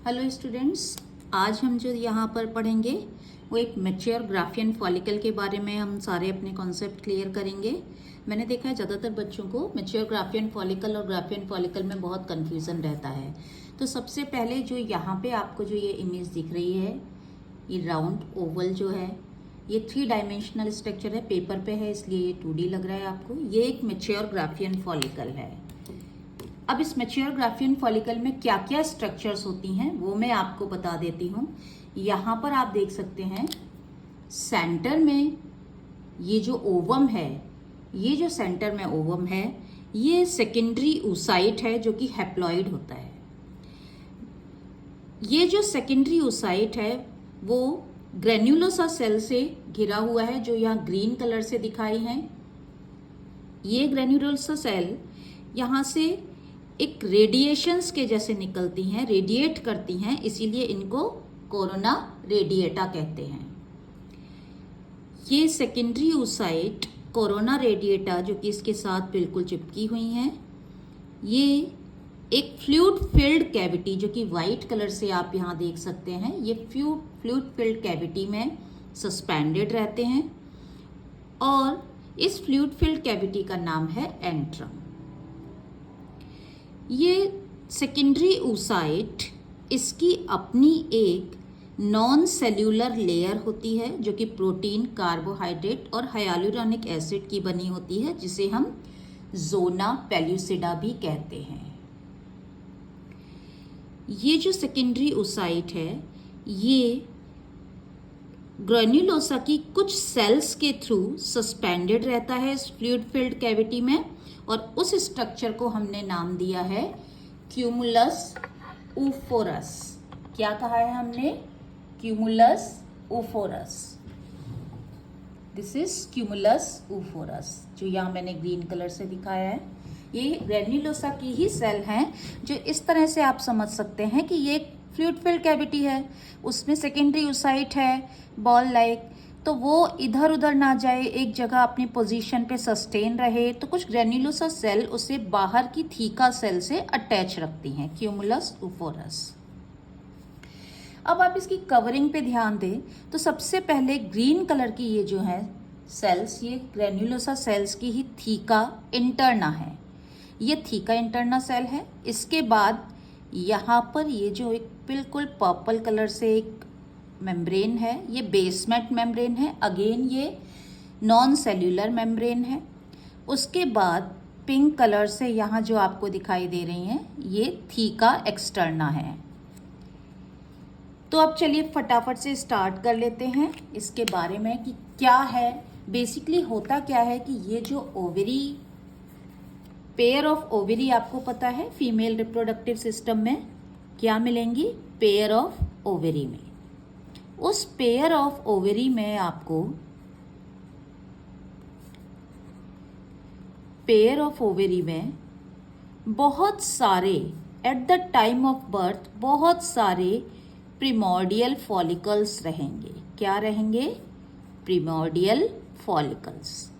Hello students, आज हम जो यहाँ पर पढ़ेंगे वो एक मैच्योर ग्राफियन फॉलिकल के बारे में हम सारे अपने कॉन्सेप्ट क्लियर करेंगे। मैंने देखा है ज़्यादातर बच्चों को मैच्योर ग्राफियन फॉलिकल और ग्राफियन फॉलिकल में बहुत कन्फ्यूज़न रहता है। तो सबसे पहले जो यहाँ पे आपको जो ये इमेज दिख रही है, ये राउंड ओवल जो है, ये 3 डायमेंशनल स्ट्रक्चर है, पेपर पे है इसलिए ये 2D लग रहा है आपको। ये एक मैच्योर ग्राफियन फॉलिकल है। अब इस मैच्योर ग्राफियन फॉलिकल में क्या क्या स्ट्रक्चर्स होती हैं वो मैं आपको बता देती हूँ। यहाँ पर आप देख सकते हैं सेंटर में ये जो ओवम है, ये जो सेंटर में ओवम है, ये सेकेंडरी oocyte है जो कि हैप्लॉइड होता है। ये जो सेकेंडरी oocyte है वो ग्रेन्युलोसा सेल से घिरा हुआ है जो यहाँ ग्रीन कलर से दिखाई है। ये ग्रेन्युलोसा सेल यहाँ से एक रेडिएशंस के जैसे निकलती हैं, रेडिएट करती हैं, इसीलिए इनको कोरोना रेडिएटा कहते हैं। ये सेकेंडरी oocyte कोरोना रेडिएटा जो कि इसके साथ बिल्कुल चिपकी हुई हैं, ये एक फ्लूइड फिल्ड कैविटी जो कि वाइट कलर से आप यहाँ देख सकते हैं, ये फ्लूइड फिल्ड कैविटी में सस्पेंडेड रहते हैं और इस फ्लूइड फिल्ड कैविटी का नाम है एंट्रम। ये सेकेंडरी oocyte इसकी अपनी एक नॉन सेल्यूलर लेयर होती है जो कि प्रोटीन, कार्बोहाइड्रेट और हाइलुरोनिक एसिड की बनी होती है, जिसे हम जोना पेल्यूसिडा भी कहते हैं। ये जो सेकेंडरी oocyte है ये ग्रेन्युलोसा की कुछ सेल्स के थ्रू सस्पेंडेड रहता है इस फ्लूइड फिल्ड कैविटी में, और उस स्ट्रक्चर को हमने नाम दिया है क्यूमुलस oophorus। क्या कहा है हमने? Cumulus oophorus। This is cumulus oophorus जो यहाँ मैंने ग्रीन कलर से दिखाया है। ये ग्रेन्युलोसा की ही सेल हैं जो इस तरह से आप समझ सकते हैं कि ये फ्लूइड फिल्ड कैविटी है, उसमें सेकेंडरी oocyte है बॉल लाइक, तो वो इधर उधर ना जाए, एक जगह अपनी पोजीशन पे सस्टेन रहे, तो कुछ ग्रेन्युलोसा सेल उसे बाहर की थीका सेल से अटैच रखती हैं, क्यूमुलस oophorus। अब आप इसकी कवरिंग पे ध्यान दें तो सबसे पहले ग्रीन कलर की ये जो है सेल्स, ये ग्रेन्युलोसा सेल्स की ही थीका इंटरना है, ये थीका इंटरना सेल है। इसके बाद यहाँ पर ये जो एक बिल्कुल पर्पल कलर से एक मेम्ब्रेन है, ये बेसमेंट मेम्ब्रेन है, अगेन ये नॉन सेल्यूलर मेम्ब्रेन है। उसके बाद पिंक कलर से यहाँ जो आपको दिखाई दे रही हैं ये थीका एक्सटर्ना है। तो अब चलिए फटाफट से स्टार्ट कर लेते हैं इसके बारे में कि क्या है बेसिकली, होता क्या है कि ये जो ओवरी, पेयर ऑफ ओवरी आपको पता है फीमेल रिप्रोडक्टिव सिस्टम में क्या मिलेंगी? पेयर ऑफ ओवरी में। उस पेयर ऑफ ओवरी में आपको पेयर ऑफ ओवरी में बहुत सारे at the time of birth बहुत सारे प्रिमोर्डियल फॉलिकल्स रहेंगे। क्या रहेंगे? प्रिमोर्डियल फॉलिकल्स।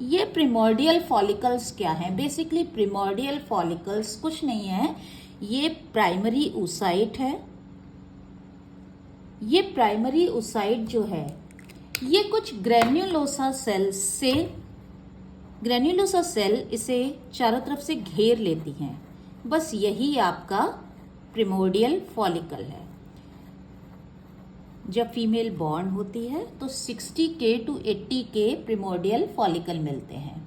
ये प्रिमोर्डियल फॉलिकल्स क्या हैं? बेसिकली प्रिमोर्डियल फॉलिकल्स कुछ नहीं है, ये प्राइमरी oocyte है। ये प्राइमरी oocyte जो है ये कुछ ग्रेन्युलोसा सेल से, ग्रेन्युलोसा सेल इसे चारों तरफ से घेर लेती हैं, बस यही आपका प्रिमोर्डियल फॉलिकल है। जब फीमेल बॉर्न होती है तो 60K to 80K प्रिमोर्डियल फॉलिकल मिलते हैं।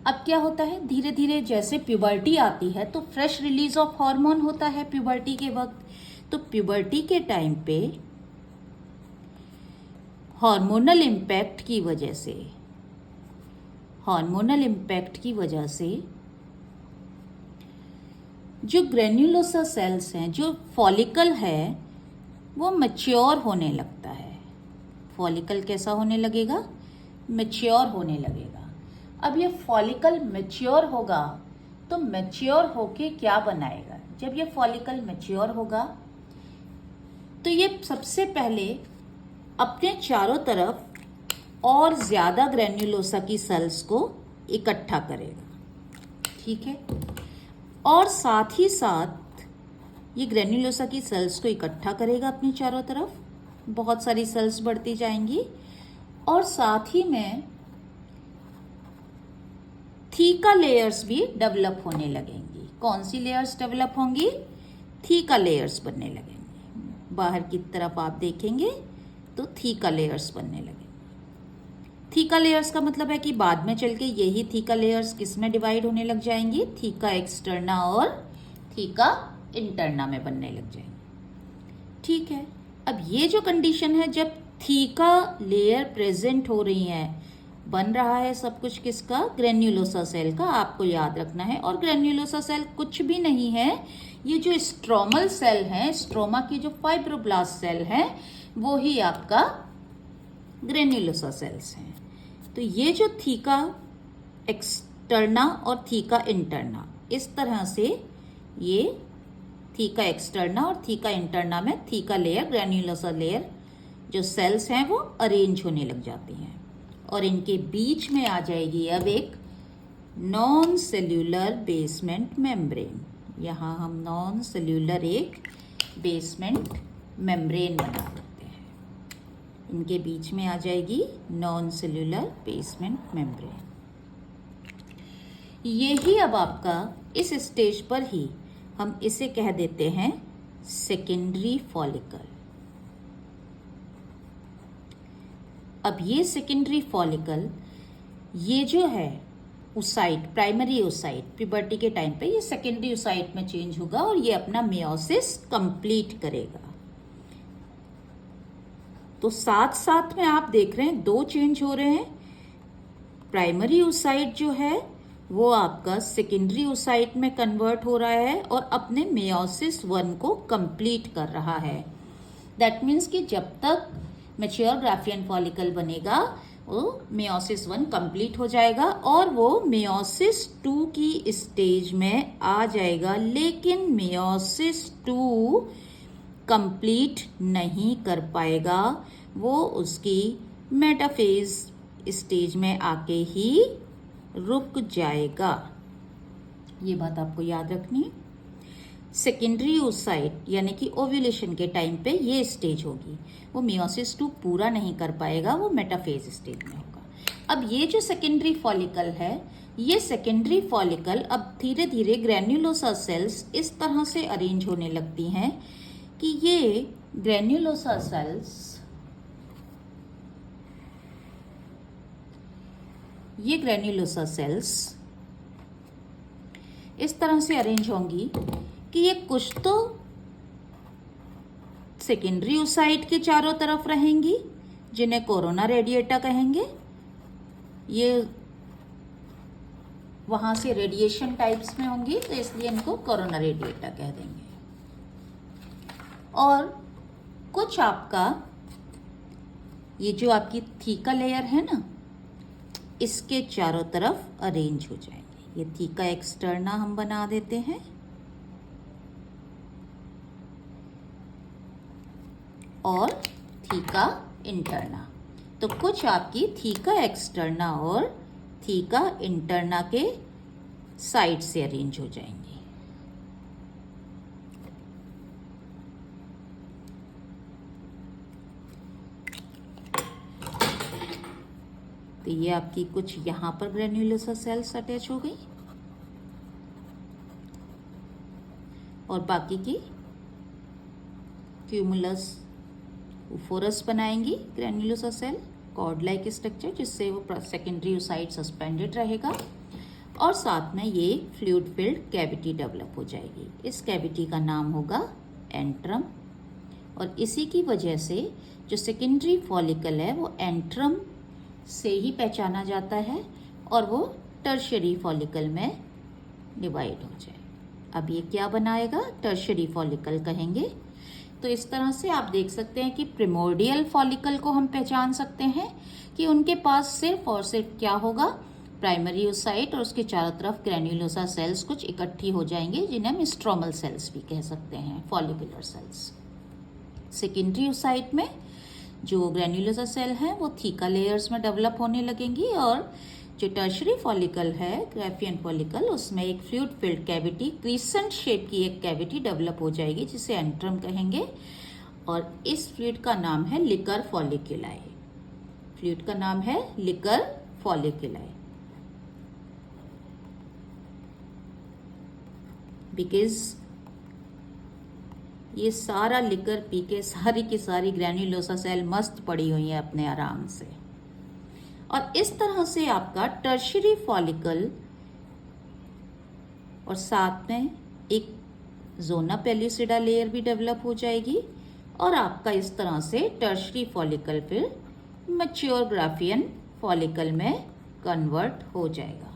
अब क्या होता है, धीरे धीरे जैसे प्यूबर्टी आती है तो फ्रेश रिलीज ऑफ हार्मोन होता है प्यूबर्टी के वक्त, तो प्यूबर्टी के टाइम पे हार्मोनल इम्पैक्ट की वजह से जो ग्रेन्युलोसा सेल्स हैं, जो फॉलिकल है वो मैच्योर होने लगता है। फॉलिकल कैसा होने लगेगा? मैच्योर होने लगेगा। अब ये फॉलिकल मैच्योर होगा तो मैच्योर होके क्या बनाएगा? जब ये फॉलिकल मैच्योर होगा तो ये सबसे पहले अपने चारों तरफ और ज्यादा ग्रेन्युलोसा की सेल्स को इकट्ठा करेगा, ठीक है, और साथ ही साथ ये ग्रेन्युलोसा की सेल्स को इकट्ठा करेगा अपनी चारों तरफ, बहुत सारी सेल्स बढ़ती जाएंगी और साथ ही में थीका लेयर्स भी डेवलप होने लगेंगी। कौन सी लेयर्स डेवलप होंगी? थीका लेयर्स बनने लगेंगी। बाहर की तरफ आप देखेंगे तो थीका लेयर्स बनने लगेंगे। थीका लेयर्स का मतलब है कि बाद में चल के यही थीका लेयर्स किस में डिवाइड होने लग जाएंगी? थीका एक्सटर्ना और थीका इंटरना में बनने लग जाएंगी। ठीक है, अब ये जो कंडीशन है जब थीका लेयर प्रेजेंट हो रही है, बन रहा है सब कुछ किसका? ग्रेन्युलोसा सेल का, आपको याद रखना है। और ग्रेन्युलोसा सेल कुछ भी नहीं है, ये जो स्ट्रोमल सेल है, स्ट्रोमा की जो फाइब्रोब्लास्ट सेल है, वो ही आपका ग्रेन्युलोसा सेल्स हैं। तो ये जो थीका एक्सटर्ना और थीका इंटरना, इस तरह से ये थीका एक्सटर्ना और थीका इंटरना में थीका लेयर, ग्रेन्युलोसा लेयर जो सेल्स हैं वो अरेंज होने लग जाती हैं और इनके बीच में आ जाएगी अब एक नॉन सेल्यूलर बेसमेंट मेम्ब्रेन। यहाँ हम नॉन सेल्यूलर एक बेसमेंट मेम्ब्रेन बना देते हैं। इनके बीच में आ जाएगी नॉन सेल्यूलर बेसमेंट मेम्ब्रेन। यही अब आपका इस स्टेज पर ही हम इसे कह देते हैं सेकेंडरी फॉलिकल। अब ये सेकेंडरी फॉलिकल, ये जो है ओसाइट, प्राइमरी ओसाइट, प्यूबर्टी के टाइम पे ये सेकेंडरी ओसाइट में चेंज होगा और ये अपना मेयोसिस कंप्लीट करेगा। तो साथ साथ में आप देख रहे हैं दो चेंज हो रहे हैं। प्राइमरी ओसाइट जो है वो आपका सेकेंडरी ओसाइट में कन्वर्ट हो रहा है और अपने मेयोसिस 1 को कंप्लीट कर रहा है। दैट मीन्स कि जब तक मैच्योर ग्राफियन फॉलिकल बनेगा वो मेयोसिस 1 कंप्लीट हो जाएगा और वो मेयोसिस 2 की स्टेज में आ जाएगा, लेकिन मेयोसिस 2 कंप्लीट नहीं कर पाएगा, वो उसकी मेटाफेज स्टेज में आके ही रुक जाएगा। ये बात आपको याद रखनी है। सेकेंडरी ओसाइट यानी कि ओव्यूलेशन के टाइम पे ये स्टेज होगी, वो मेयोसिस 2 पूरा नहीं कर पाएगा, वो मेटाफेज स्टेज में होगा। अब ये जो सेकेंडरी फॉलिकल है, ये सेकेंडरी फॉलिकल अब धीरे धीरे ग्रेन्युलोसा सेल्स इस तरह से अरेंज होने लगती हैं कि ये ग्रेन्युलोसा सेल्स इस तरह से अरेंज होंगी कि ये कुछ तो सेकेंडरी ओसाइट के चारों तरफ रहेंगी जिन्हें कोरोना रेडिएटा कहेंगे। ये वहां से रेडिएशन टाइप्स में होंगी तो इसलिए इनको कोरोना रेडिएटा कह देंगे। और कुछ आपका ये जो आपकी थीका लेयर है ना, इसके चारों तरफ अरेंज हो जाएंगे। ये थीका एक्सटर्ना हम बना देते हैं और थीका इंटरना। तो कुछ आपकी थीका एक्सटर्ना और थीका इंटरना के साइड से अरेंज हो जाएंगी। तो ये आपकी कुछ यहां पर ग्रेन्युलोसा सेल्स अटैच हो गई और बाकी की क्यूमुलस उफोरस बनाएंगी granulosa cell, cord like structure, जिससे वो सेकेंडरी ओसाइट सस्पेंडेड रहेगा और साथ में ये फ्लूइड फिल्ड कैविटी डेवलप हो जाएगी। इस कैविटी का नाम होगा एंट्रम और इसी की वजह से जो सेकेंडरी फॉलिकल है वो एंट्रम से ही पहचाना जाता है और वो टर्शियरी फॉलिकल में डिवाइड हो जाए। अब ये क्या बनाएगा? टर्शियरी फॉलिकल कहेंगे। तो इस तरह से आप देख सकते हैं कि प्रिमोर्डियल फॉलिकल को हम पहचान सकते हैं कि उनके पास सिर्फ और सिर्फ क्या होगा? प्राइमरी ओसाइट और उसके चारों तरफ ग्रेन्युलोसा सेल्स कुछ इकट्ठी हो जाएंगे जिन्हें हम स्ट्रोमल सेल्स भी कह सकते हैं, फॉलिकुलर सेल्स। सेकेंडरी ओसाइट में जो ग्रेन्युलोसा सेल हैं वो थीका लेयर्स में डेवलप होने लगेंगी और जो टर्शरी फॉलिकल है, ग्राफियन फॉलिकल, उसमें एक fluid filled cavity, crescent shape की एक कैविटी डेवलप हो जाएगी जिसे एंट्रम कहेंगे, और इस फ्लूइड का नाम है लिकर फॉलिकुलाई। फ्लूइड का नाम है लिकर फॉलिकुलाई, बिकॉज ये सारा लिकर पी के सारी की सारी ग्रैन्युलोसा सेल मस्त पड़ी हुई है अपने आराम से। और इस तरह से आपका टर्शरी फॉलिकल और साथ में एक जोना पेल्यूसिडा लेयर भी डेवलप हो जाएगी, और आपका इस तरह से टर्शरी फॉलिकल फिर मैच्योर ग्राफियन फॉलिकल में कन्वर्ट हो जाएगा,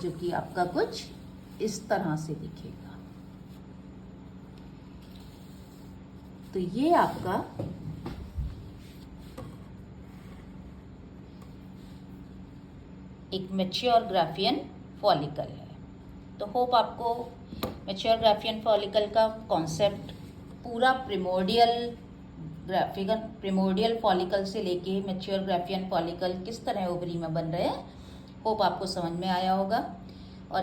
जो कि आपका कुछ इस तरह से दिखेगा। तो ये आपका एक मैच्योर ग्राफियन फॉलिकल है। तो होप आपको मैच्योर ग्राफियन फॉलिकल का कॉन्सेप्ट पूरा प्रिमोर्डियल फॉलिकल से लेके मैच्योर ग्राफियन फॉलिकल किस तरह ओवरी में बन रहे हैं, होप आपको समझ में आया होगा।